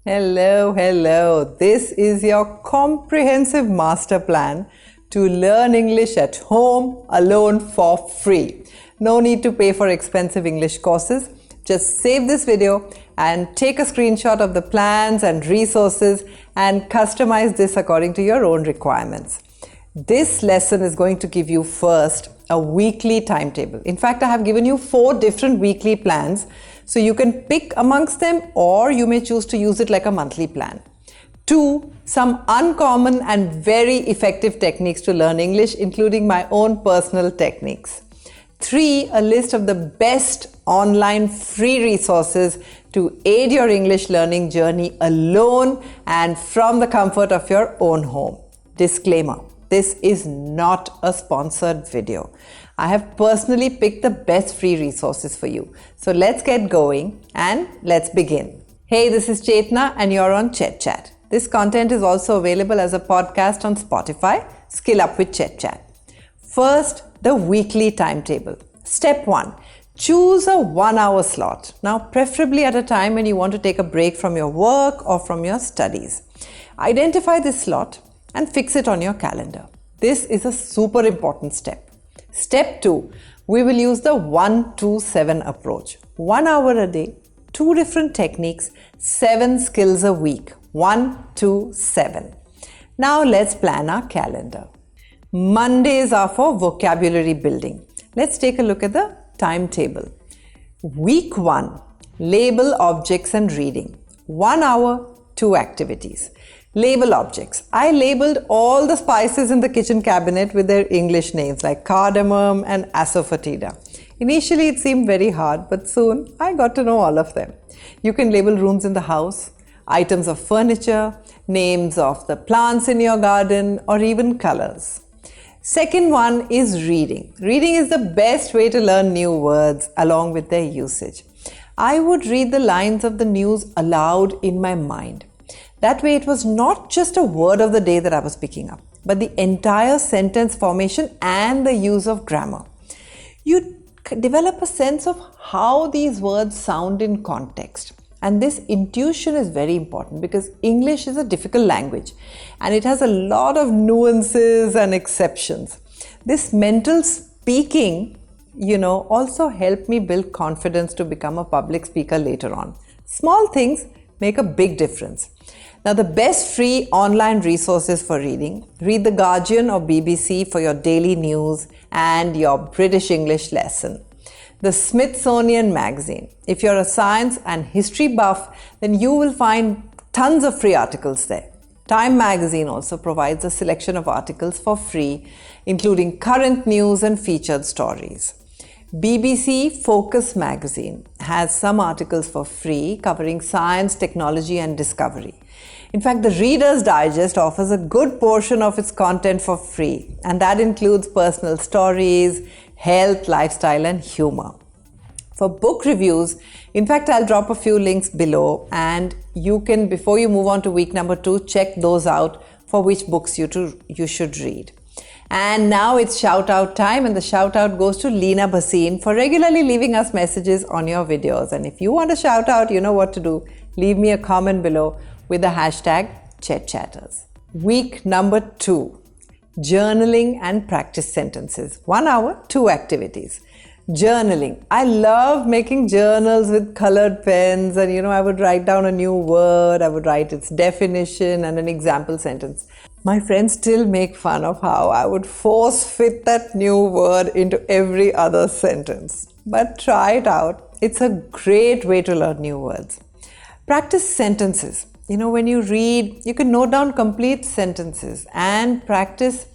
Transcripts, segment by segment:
Hello. This is your comprehensive master plan to learn English at home alone for free. No need to pay for expensive English courses. Just save this video and take a screenshot of the plans and resources and customize this according to your own requirements. This lesson is going to give you first a weekly timetable. In fact, I have given you 4 different weekly plans, so you can pick amongst them, or you may choose to use it like a monthly plan. 2, some uncommon and very effective techniques to learn English, including my own personal techniques. 3, a list of the best online free resources to aid your English learning journey alone and from the comfort of your own home. Disclaimer: this is not a sponsored video. I have personally picked the best free resources for you. So let's get going and let's begin. Hey, this is Chetna and you're on ChetChat. This content is also available as a podcast on Spotify. Skill up with ChetChat. First, the weekly timetable. Step 1. Choose a 1-hour slot. Now, preferably at a time when you want to take a break from your work or from your studies. Identify this slot and fix it on your calendar. This is a super important step. Step 2, we will use the 1-2-7 approach. 1 hour a day, 2 different techniques, 7 skills a week. 1-2-7. Now let's plan our calendar. Mondays are for vocabulary building. Let's take a look at the timetable. Week 1, label objects and reading. 1 hour, 2 activities. Label objects. I labeled all the spices in the kitchen cabinet with their English names like cardamom and asafoetida. Initially it seemed very hard, but soon I got to know all of them. You can label rooms in the house, items of furniture, names of the plants in your garden, or even colors. Second one is reading. Reading is the best way to learn new words along with their usage. I would read the lines of the news aloud in my mind. That way it was not just a word of the day that I was picking up, but the entire sentence formation and the use of grammar. You develop a sense of how these words sound in context. And this intuition is very important because English is a difficult language and it has a lot of nuances and exceptions. This mental speaking, also helped me build confidence to become a public speaker later on. Small things make a big difference. Now, the best free online resources for reading: read The Guardian or BBC for your daily news and your British English lesson. The Smithsonian Magazine. If you're a science and history buff, then you will find tons of free articles there. Time Magazine also provides a selection of articles for free, including current news and featured stories. BBC Focus Magazine has some articles for free covering science, technology, and discovery. In fact, the Reader's Digest offers a good portion of its content for free, and that includes personal stories, health, lifestyle, and humor. For book reviews, in fact, I'll drop a few links below, and you can, before you move on to week number 2, check those out for which books you should read. And now it's shout out time, and the shout out goes to Leena Bhasin for regularly leaving us messages on your videos. And if you want a shout out, you know what to do. Leave me a comment below with the hashtag ChetChatters. Week number 2, journaling and practice sentences. 1 hour, 2 activities. Journaling. I love making journals with colored pens, and I would write down a new word, I would write its definition and an example sentence. My friends still make fun of how I would force fit that new word into every other sentence. But try it out. It's a great way to learn new words. Practice sentences. When you read, you can note down complete sentences and practice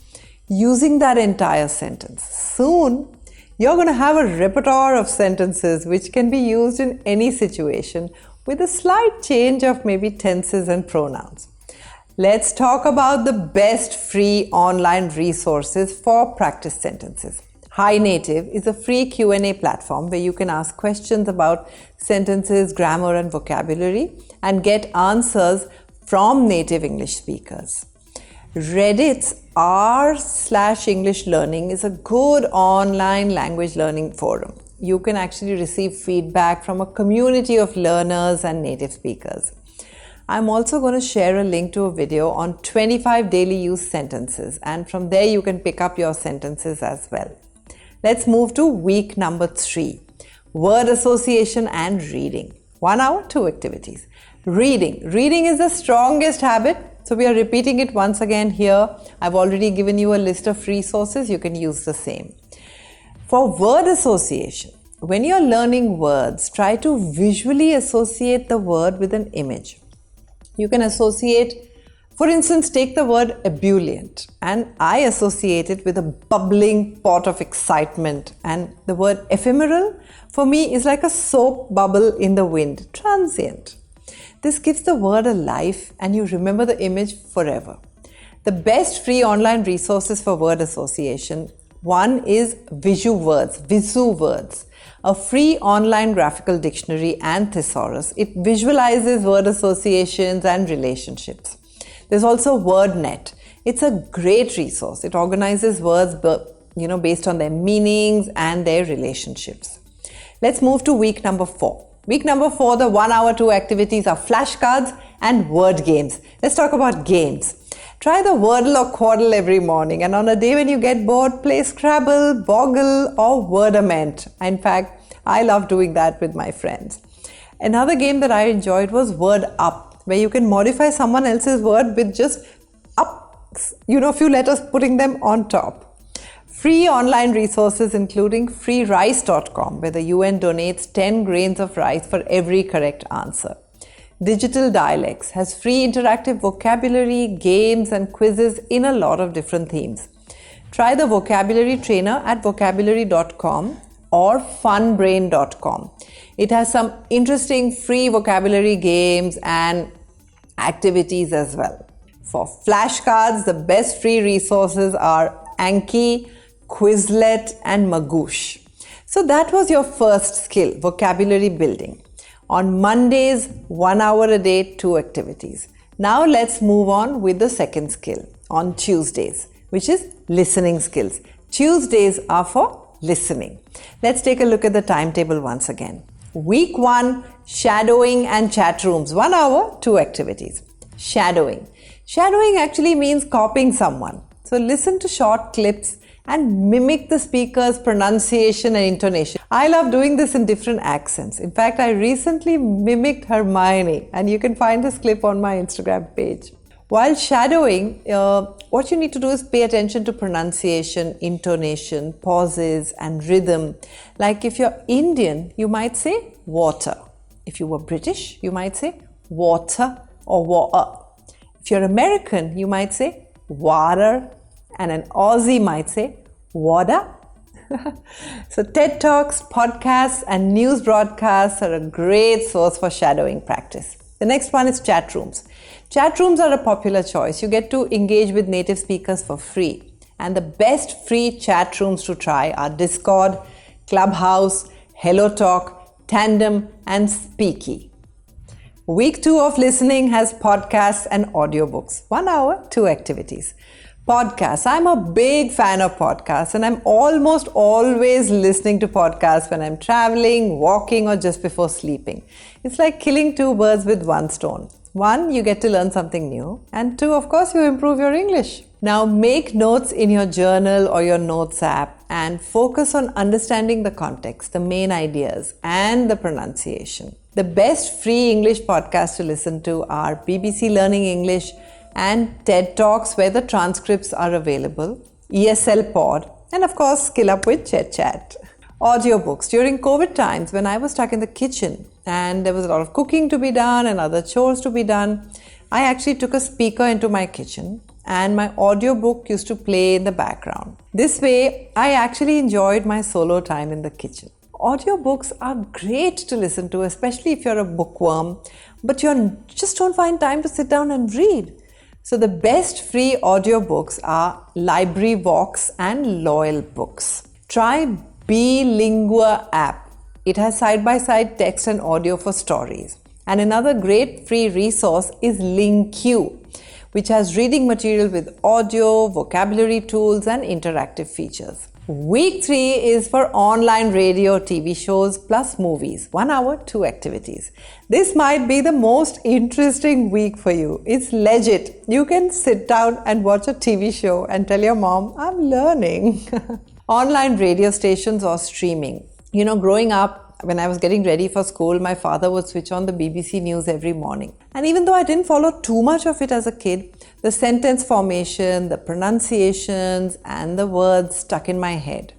using that entire sentence. Soon, you're going to have a repertoire of sentences which can be used in any situation with a slight change of maybe tenses and pronouns. Let's talk about the best free online resources for practice sentences. Hi Native is a free Q&A platform where you can ask questions about sentences, grammar, and vocabulary and get answers from native English speakers. Reddit's r/English Learning is a good online language learning forum. You can actually receive feedback from a community of learners and native speakers. I'm also going to share a link to a video on 25 daily use sentences, and from there you can pick up your sentences as well. Let's move to week number 3. Word association and reading. 1 hour, 2 activities. Reading. Reading is the strongest habit, so we are repeating it once again here. I've already given you a list of resources. You can use the same. For word association, when you're learning words, try to visually associate the word with an image. You can associate, for instance, take the word ebullient, and I associate it with a bubbling pot of excitement. And the word ephemeral for me is like a soap bubble in the wind, transient. This gives the word a life and you remember the image forever. The best free online resources for word association, one is Visu Words, a free online graphical dictionary and thesaurus. It visualizes word associations and relationships. There's also WordNet. It's a great resource. It organizes words based on their meanings and their relationships. Let's move to week number 4. Week number 4, the 1 hour 2 activities are flashcards and word games. Let's talk about games. Try the Wordle or Quaddle every morning, and on a day when you get bored, play Scrabble, Boggle or Wordament. In fact, I love doing that with my friends. Another game that I enjoyed was Word Up, where you can modify someone else's word with just up, a few letters, putting them on top. Free online resources including freerice.com, where the UN donates 10 grains of rice for every correct answer. Digital Dialects has free interactive vocabulary, games and quizzes in a lot of different themes. Try the vocabulary trainer at vocabulary.com or funbrain.com. It has some interesting free vocabulary games and activities as well. For flashcards, the best free resources are Anki, Quizlet and Magoosh. So that was your first skill, vocabulary building. On Mondays, 1 hour a day, 2 activities. Now let's move on with the second skill on Tuesdays, which is listening skills. Tuesdays are for listening. Let's take a look at the timetable once again. Week 1, shadowing and chat rooms, 1 hour, 2 activities. Shadowing. Shadowing actually means copying someone. So listen to short clips and mimic the speaker's pronunciation and intonation. I love doing this in different accents. In fact, I recently mimicked Hermione, and you can find this clip on my Instagram page. While shadowing, what you need to do is pay attention to pronunciation, intonation, pauses and rhythm. Like if you're Indian, you might say water. If you were British, you might say water or water. If you're American, you might say water. And an Aussie might say, water. So TED Talks, podcasts and news broadcasts are a great source for shadowing practice. The next one is chat rooms. Chat rooms are a popular choice. You get to engage with native speakers for free. And the best free chat rooms to try are Discord, Clubhouse, HelloTalk, Tandem and Speaky. Week 2 of listening has podcasts and audiobooks. 1 hour, 2 activities. Podcasts. I'm a big fan of podcasts, and I'm almost always listening to podcasts when I'm traveling, walking, or just before sleeping. It's like killing 2 birds with 1 stone. 1, you get to learn something new, and 2, of course, you improve your English. Now make notes in your journal or your notes app and focus on understanding the context, the main ideas, and the pronunciation. The best free English podcasts to listen to are BBC Learning English and TED Talks, where the transcripts are available, ESL Pod, and of course, Skill Up with ChetChat. Audiobooks. During COVID times, when I was stuck in the kitchen and there was a lot of cooking to be done and other chores to be done, I actually took a speaker into my kitchen and my audiobook used to play in the background. This way, I actually enjoyed my solo time in the kitchen. Audiobooks are great to listen to, especially if you're a bookworm, but you just don't find time to sit down and read. So the best free audiobooks are Library Vox and Loyal Books. Try Bilingua app. It has side-by-side text and audio for stories. And another great free resource is LingQ, which has reading material with audio, vocabulary tools and interactive features. Week 3 is for online radio, TV shows plus movies. 1 hour, 2 activities. This might be the most interesting week for you. It's legit. You can sit down and watch a TV show and tell your mom, I'm learning. Online radio stations or streaming. You know, growing up, when I was getting ready for school, my father would switch on the BBC News every morning. And even though I didn't follow too much of it as a kid, the sentence formation, the pronunciations, and the words stuck in my head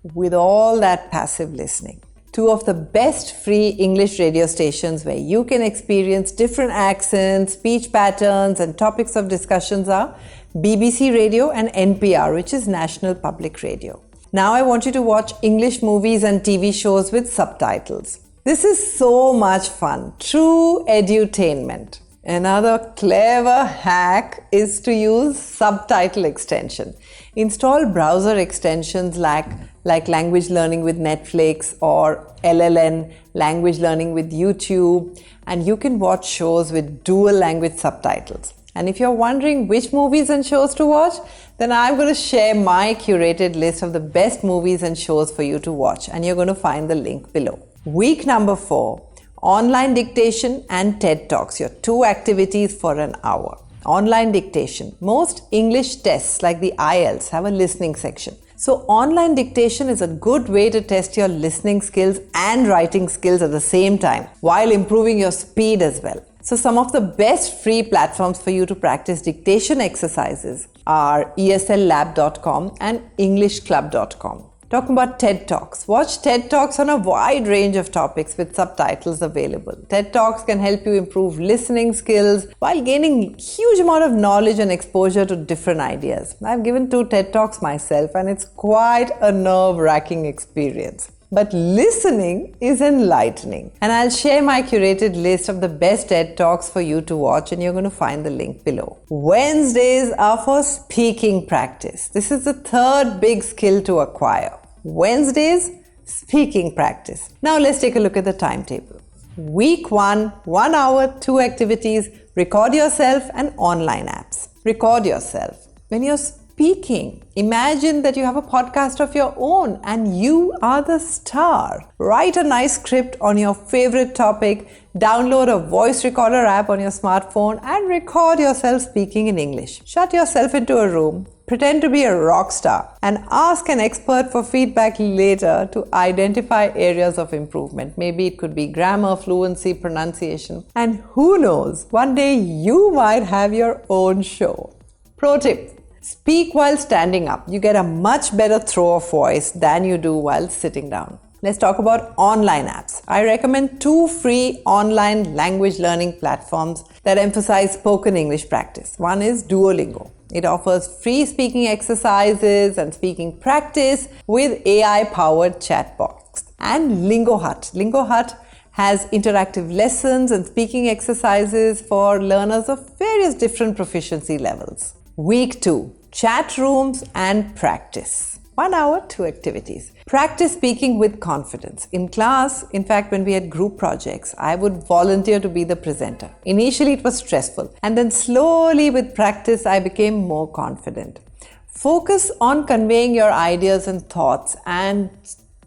with all that passive listening. 2 of the best free English radio stations where you can experience different accents, speech patterns, and topics of discussions are BBC Radio and NPR, which is National Public Radio. Now I want you to watch English movies and TV shows with subtitles. This is so much fun. True edutainment. Another clever hack is to use subtitle extension. Install browser extensions like language learning with Netflix or LLN, language learning with YouTube, and you can watch shows with dual language subtitles. And if you're wondering which movies and shows to watch, then I'm going to share my curated list of the best movies and shows for you to watch, and you're going to find the link below. Week number 4, online dictation and TED Talks, your 2 activities for an hour. Online dictation. Most English tests like the IELTS have a listening section. So online dictation is a good way to test your listening skills and writing skills at the same time while improving your speed as well. So some of the best free platforms for you to practice dictation exercises are eslab.com and englishclub.com. Talking about TED Talks. Watch TED Talks on a wide range of topics with subtitles available. TED Talks can help you improve listening skills while gaining huge amount of knowledge and exposure to different ideas. I've given 2 TED Talks myself and it's quite a nerve-wracking experience. But listening is enlightening. And I'll share my curated list of the best TED Talks for you to watch, and you're going to find the link below. Wednesdays are for speaking practice. This is the 3rd big skill to acquire. Wednesdays, speaking practice. Now let's take a look at the timetable. Week 1, 1 hour, 2 activities, record yourself and online apps. Record yourself. When you're speaking, imagine that you have a podcast of your own and you are the star. Write a nice script on your favorite topic, download a voice recorder app on your smartphone and record yourself speaking in English. Shut yourself into a room, pretend to be a rock star and ask an expert for feedback later to identify areas of improvement. Maybe it could be grammar, fluency, pronunciation, and who knows, one day you might have your own show. Pro tip. Speak while standing up. You get a much better throw of voice than you do while sitting down. Let's talk about online apps. I recommend 2 free online language learning platforms that emphasize spoken English practice. One is Duolingo. It offers free speaking exercises and speaking practice with AI-powered chatbots. And LingoHut. LingoHut has interactive lessons and speaking exercises for learners of various different proficiency levels. Week 2, chat rooms and practice. 1 hour, 2 activities. Practice speaking with confidence. In class, in fact, when we had group projects, I would volunteer to be the presenter. Initially, it was stressful, and then slowly with practice, I became more confident. Focus on conveying your ideas and thoughts and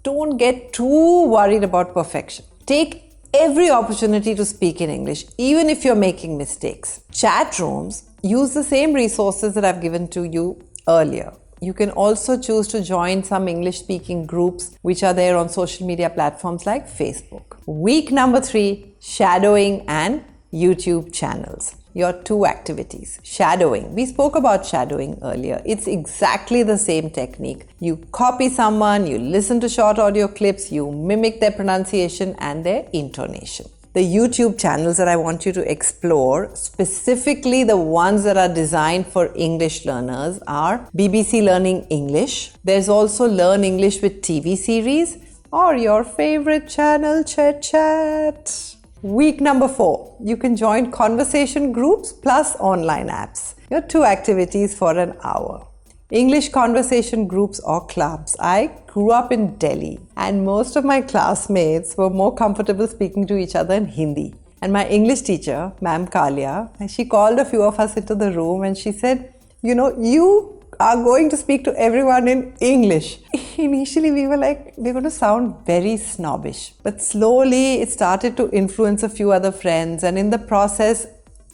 don't get too worried about perfection. Take every opportunity to speak in English, even if you're making mistakes. Chat rooms use the same resources that I've given to you earlier. You can also choose to join some English-speaking groups which are there on social media platforms like Facebook. Week number 3, shadowing and YouTube channels. Your 2 activities. Shadowing. We spoke about shadowing earlier. It's exactly the same technique. You copy someone, you listen to short audio clips, you mimic their pronunciation and their intonation. The YouTube channels that I want you to explore, specifically the ones that are designed for English learners, are BBC Learning English. There's also Learn English with TV series, or your favorite channel, ChetChat. Week number 4, you can join conversation groups plus online apps. Your 2 activities for an hour. English conversation groups or clubs. I grew up in Delhi and most of my classmates were more comfortable speaking to each other in Hindi. And my English teacher, Ma'am Kalia, she called a few of us into the room and she said, you know, you are going to speak to everyone in English. Initially, we were like, we're going to sound very snobbish. But slowly, it started to influence a few other friends. And in the process,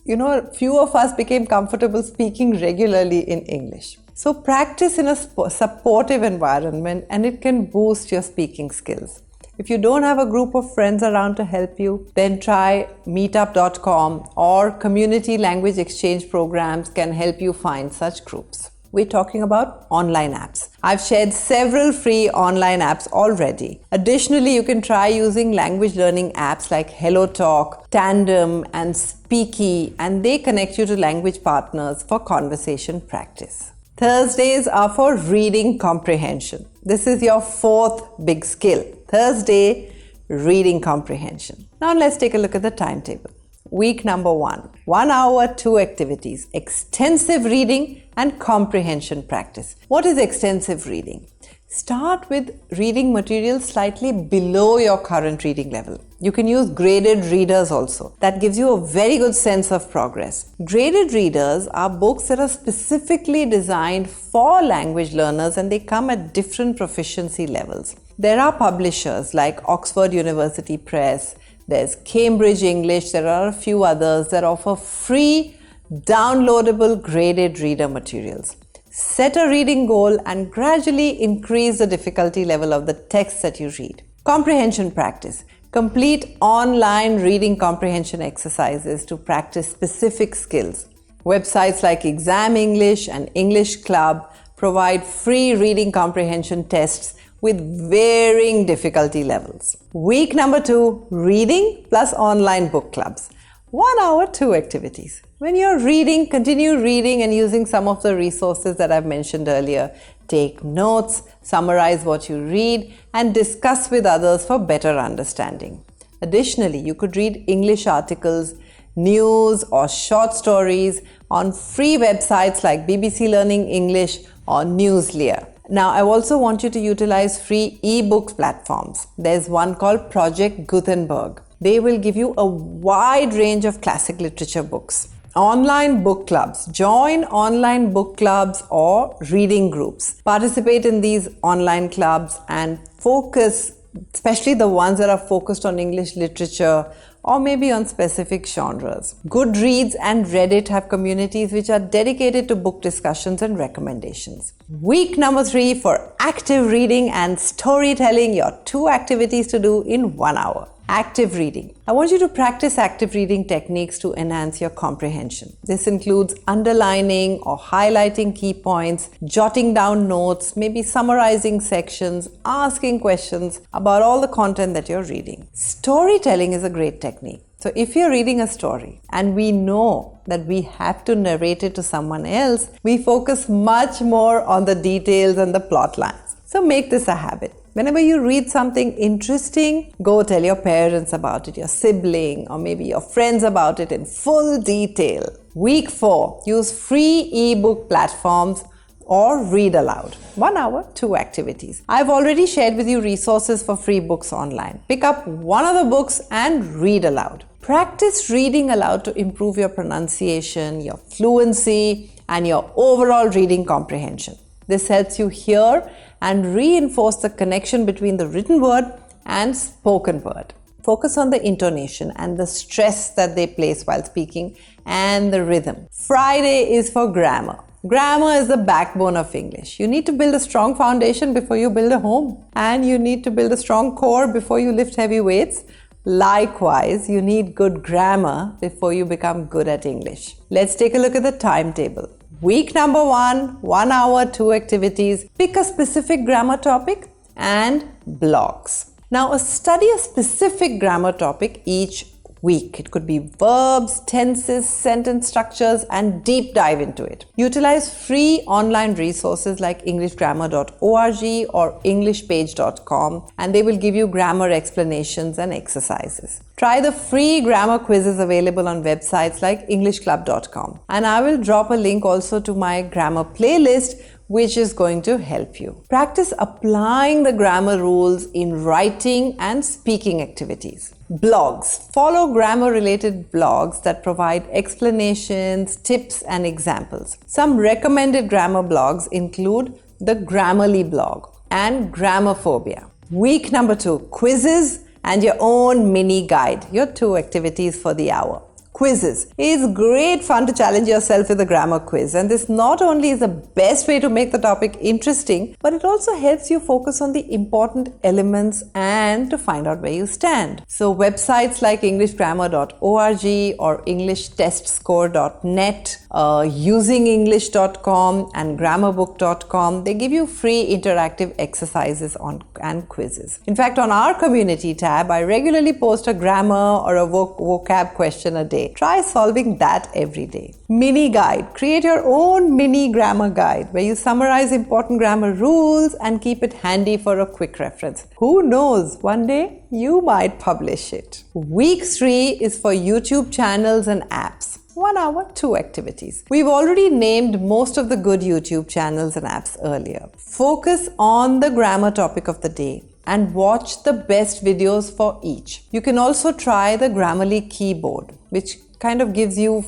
a few of us became comfortable speaking regularly in English. So practice in a supportive environment and it can boost your speaking skills. If you don't have a group of friends around to help you, then try meetup.com or community language exchange programs can help you find such groups. We're talking about online apps. I've shared several free online apps already. Additionally, you can try using language learning apps like HelloTalk, Tandem, and Speaky, and they connect you to language partners for conversation practice. Thursdays are for reading comprehension. This is your fourth big skill. Thursday, reading comprehension. Now let's take a look at the timetable. Week number 1, 1 hour, 2 activities, extensive reading and comprehension practice. What is extensive reading? Start with reading material slightly below your current reading level. You can use graded readers also. That gives you a very good sense of progress. Graded readers are books that are specifically designed for language learners and they come at different proficiency levels. There are publishers like Oxford University Press, there's Cambridge English, there are a few others that offer free, downloadable graded reader materials. Set a reading goal and gradually increase the difficulty level of the text that you read. Comprehension practice. Complete online reading comprehension exercises to practice specific skills. Websites like Exam English and English Club provide free reading comprehension tests with varying difficulty levels. Week number 2, reading plus online book clubs. 1 hour, 2 activities. When you're reading, continue reading and using some of the resources that I've mentioned earlier. Take notes, summarize what you read, and discuss with others for better understanding. Additionally, you could read English articles, news, or short stories on free websites like BBC Learning English or Newslear. Now, I also want you to utilize free e-book platforms. There's one called Project Gutenberg. They will give you a wide range of classic literature books. Online book clubs. Join online book clubs or reading groups. Participate in these online clubs and focus, especially the ones that are focused on English literature or maybe on specific genres. Goodreads and Reddit have communities which are dedicated to book discussions and recommendations. Week number 3 for active reading and storytelling, your 2 activities to do in 1 hour. Active reading. I want you to practice active reading techniques to enhance your comprehension. This includes underlining or highlighting key points, jotting down notes, maybe summarizing sections, asking questions about all the content that you're reading. Storytelling is a great technique. So if you're reading a story and we know that we have to narrate it to someone else, we focus much more on the details and the plot lines. So make this a habit. Whenever you read something interesting, go tell your parents about it, your sibling, or maybe your friends about it in full detail. Week 4, use free ebook platforms or read aloud. 1 hour, 2 activities. I've already shared with you resources for free books online. Pick up one of the books and read aloud. Practice reading aloud to improve your pronunciation, your fluency, and your overall reading comprehension. This helps you hear and reinforce the connection between the written word and spoken word. Focus on the intonation and the stress that they place while speaking and the rhythm. Friday is for grammar. Grammar is the backbone of English. You need to build a strong foundation before you build a home. And you need to build a strong core before you lift heavy weights. Likewise, you need good grammar before you become good at English. Let's take a look at the timetable. Week number 1, 1 hour, 2 activities. Pick a specific grammar topic and blocks. Now, study a specific grammar topic each week. It could be verbs, tenses, sentence structures, and deep dive into it. Utilize free online resources like englishgrammar.org or englishpage.com, and they will give you grammar explanations and exercises. Try the free grammar quizzes available on websites like englishclub.com. And I will drop a link also to my grammar playlist, which is going to help you. Practice applying the grammar rules in writing and speaking activities. Blogs. Follow grammar-related blogs that provide explanations, tips, and examples. Some recommended grammar blogs include the Grammarly blog and Grammophobia. Week number 2, quizzes and your own mini guide, your 2 activities for the hour. Quizzes. It's great fun to challenge yourself with a grammar quiz, and this not only is the best way to make the topic interesting, but it also helps you focus on the important elements and to find out where you stand. So websites like englishgrammar.org or englishtestscore.net, usingenglish.com and grammarbook.com, they give you free interactive exercises and quizzes. In fact, on our community tab, I regularly post a grammar or a vocab question a day. Try solving that every day. Mini guide. Create your own mini grammar guide where you summarize important grammar rules and keep it handy for a quick reference. Who knows, one day you might publish it. Week 3 is for YouTube channels and apps. 1 hour, 2 activities. We've already named most of the good YouTube channels and apps earlier. Focus on the grammar topic of the day and watch the best videos for each. You can also try the Grammarly keyboard, which kind of gives you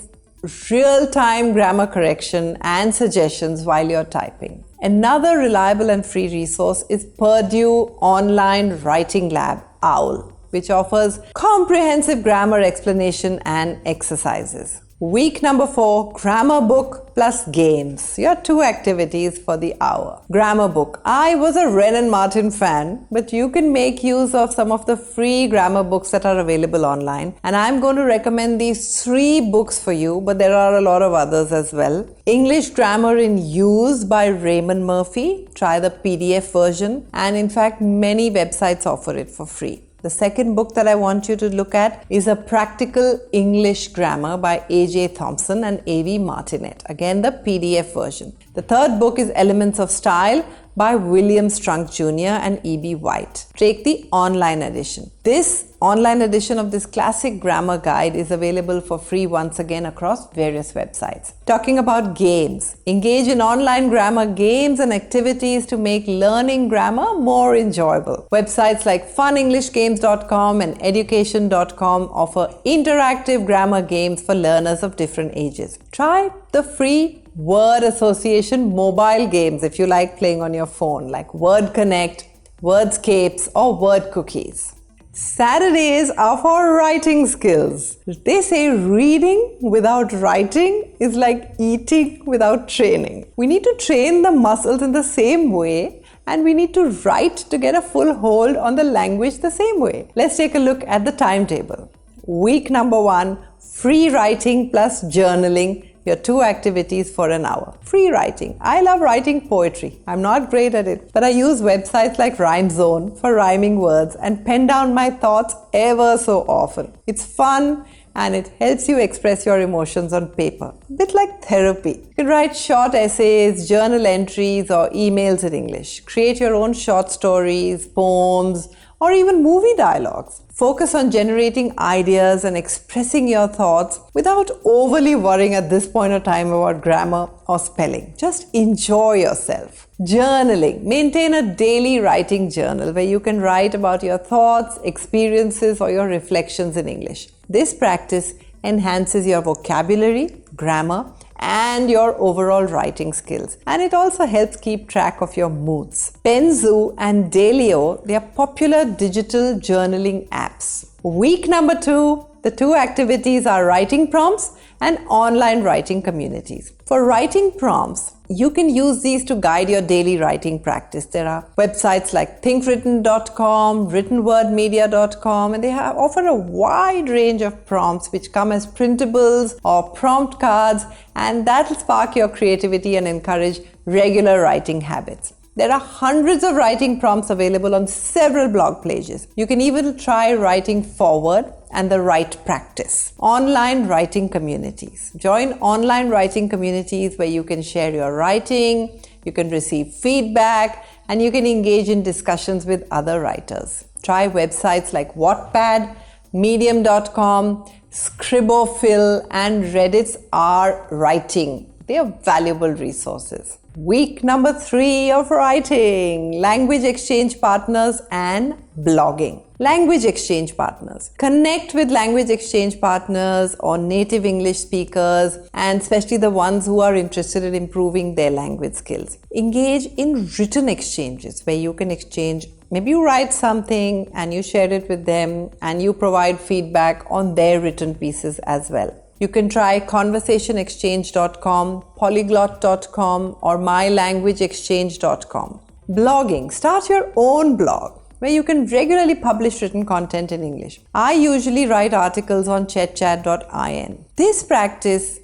real-time grammar correction and suggestions while you're typing. Another reliable and free resource is Purdue Online Writing Lab, OWL, which offers comprehensive grammar explanation and exercises. Week number 4, grammar book plus games. Your 2 activities for the hour. Grammar book. I was a Wren and Martin fan, but you can make use of some of the free grammar books that are available online. And I'm going to recommend these 3 books for you, but there are a lot of others as well. English Grammar in Use by Raymond Murphy. Try the PDF version. And in fact, many websites offer it for free. The second book that I want you to look at is A Practical English Grammar by A.J. Thompson and A.V. Martinet. Again, the PDF version. The third book is Elements of Style by William Strunk Jr. and E.B. White. Take the online edition. This online edition of this classic grammar guide is available for free once again across various websites. Talking about games. Engage in online grammar games and activities to make learning grammar more enjoyable. Websites like funenglishgames.com and education.com offer interactive grammar games for learners of different ages. Try the free word association mobile games if you like playing on your phone, like Word Connect, Wordscapes, or Word Cookies. Saturdays are for writing skills. They say reading without writing is like eating without training. We need to train the muscles in the same way, and we need to write to get a full hold on the language the same way. Let's take a look at the timetable. Week number 1, free writing plus journaling. Your 2 activities for an hour. Free writing. I love writing poetry. I'm not great at it, but I use websites like RhymeZone for rhyming words and pen down my thoughts ever so often. It's fun and it helps you express your emotions on paper. A bit like therapy. You can write short essays, journal entries, or emails in English. Create your own short stories, poems, or even movie dialogues. Focus on generating ideas and expressing your thoughts without overly worrying at this point of time about grammar or spelling. Just enjoy yourself. Journaling. Maintain a daily writing journal where you can write about your thoughts, experiences, or your reflections in English. This practice enhances your vocabulary, grammar, and your overall writing skills. And it also helps keep track of your moods. Penzu and Delio, they are popular digital journaling apps. Week number 2, the 2 activities are writing prompts and online writing communities. For writing prompts, you can use these to guide your daily writing practice. There are websites like thinkwritten.com, writtenwordmedia.com, and they offer a wide range of prompts which come as printables or prompt cards, and that will spark your creativity and encourage regular writing habits. There are hundreds of writing prompts available on several blog pages. You can even try writing forward and the right practice. Online writing communities. Join online writing communities where you can share your writing, you can receive feedback, and you can engage in discussions with other writers. Try websites like Wattpad, Medium.com, Scribophile, and Reddit's R Writing. They are valuable resources. Week number 3 of writing, language exchange partners and blogging. Language exchange partners. Connect with language exchange partners or native English speakers, and especially the ones who are interested in improving their language skills. Engage in written exchanges where you can exchange. Maybe you write something and you share it with them and you provide feedback on their written pieces as well. You can try conversationexchange.com, polyglot.com or mylanguageexchange.com. Blogging. Start your own blog where you can regularly publish written content in English. I usually write articles on ChetChat.in. This practice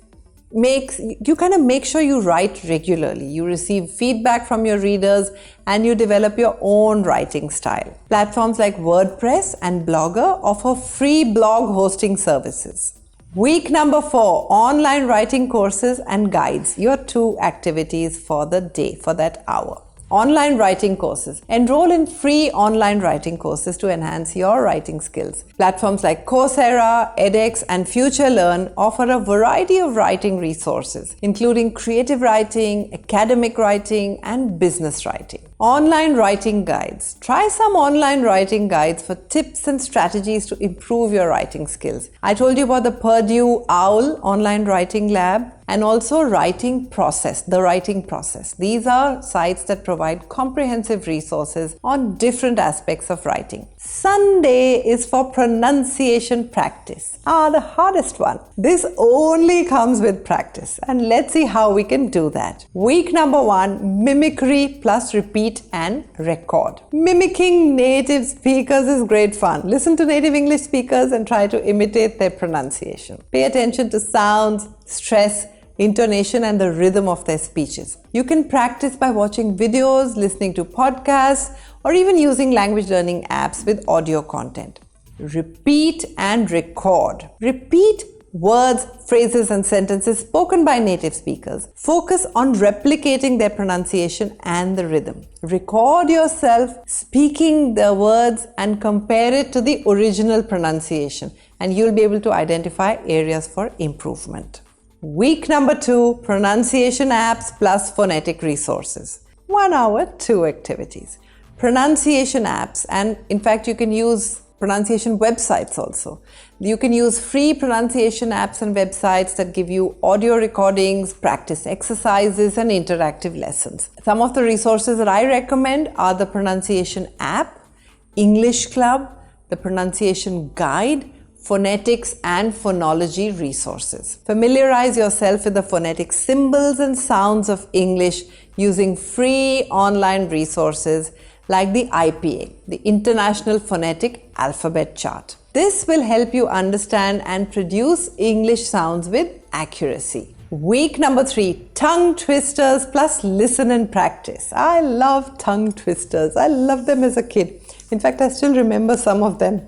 make sure you write regularly. You receive feedback from your readers and you develop your own writing style. Platforms like WordPress and Blogger offer free blog hosting services. Week number 4, online writing courses and guides. Your 2 activities for the day, for that hour. Online writing courses. Enroll in free online writing courses to enhance your writing skills. Platforms like Coursera, edX, and FutureLearn offer a variety of writing resources, including creative writing, academic writing, and business writing. Online writing guides. Try some online writing guides for tips and strategies to improve your writing skills. I told you about the Purdue OWL online writing lab and also the writing process. These are sites that provide comprehensive resources on different aspects of writing. Sunday is for pronunciation practice. The hardest one. This only comes with practice, and let's see how we can do that. Week number 1, mimicry plus repeat and record. Mimicking native speakers is great fun. Listen to native English speakers and try to imitate their pronunciation. Pay attention to sounds, stress, intonation, and the rhythm of their speeches. You can practice by watching videos, listening to podcasts, or even using language learning apps with audio content. Repeat and record. Repeat words, phrases, and sentences spoken by native speakers. Focus on replicating their pronunciation and the rhythm. Record yourself speaking the words and compare it to the original pronunciation, and you'll be able to identify areas for improvement. Week number 2, pronunciation apps plus phonetic resources. 1 hour, 2 activities. Pronunciation apps, and in fact you can use pronunciation websites also. You can use free pronunciation apps and websites that give you audio recordings, practice exercises, and interactive lessons. Some of the resources that I recommend are the pronunciation app, English Club, the pronunciation guide, Phonetics, and Phonology resources. Familiarize yourself with the phonetic symbols and sounds of English using free online resources like the IPA, the International Phonetic Alphabet Chart. This will help you understand and produce English sounds with accuracy. Week number 3, tongue twisters plus listen and practice. I love tongue twisters. I loved them as a kid. In fact, I still remember some of them.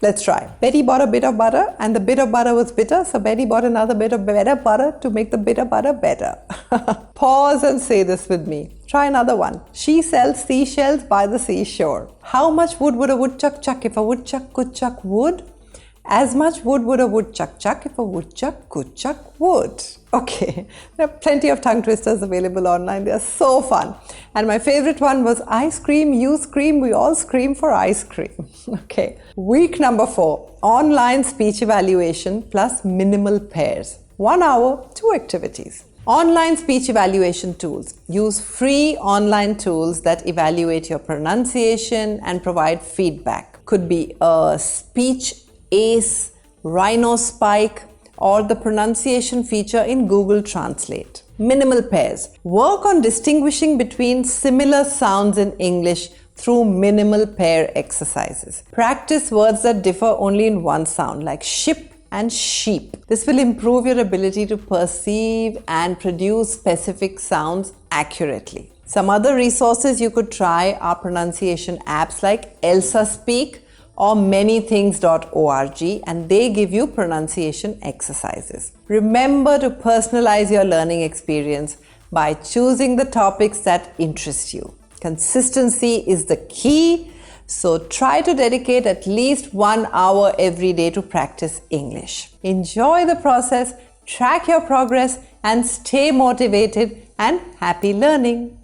Let's try. Betty bought a bit of butter and the bit of butter was bitter, so Betty bought another bit of better butter to make the bit of butter better. Pause and say this with me. Try another one. She sells seashells by the seashore. How much wood would a woodchuck chuck if a woodchuck could chuck wood? As much wood would a woodchuck chuck if a woodchuck could chuck wood. Okay, there are plenty of tongue twisters available online. They are so fun. And my favorite one was I scream, you scream, we all scream for ice cream. Okay. Week number 4, online speech evaluation plus minimal pairs. 1 hour, 2 activities. Online speech evaluation tools. Use free online tools that evaluate your pronunciation and provide feedback. Could be a Speech Ace, Rhino Spike, or the pronunciation feature in Google Translate. Minimal pairs. Work on distinguishing between similar sounds in English through minimal pair exercises. Practice words that differ only in one sound, like ship and sheep. This will improve your ability to perceive and produce specific sounds accurately. Some other resources you could try are pronunciation apps like Elsa Speak or manythings.org, and they give you pronunciation exercises. Remember to personalize your learning experience by choosing the topics that interest you. Consistency is the key, so try to dedicate at least 1 hour every day to practice English. Enjoy the process, track your progress, and stay motivated and happy learning.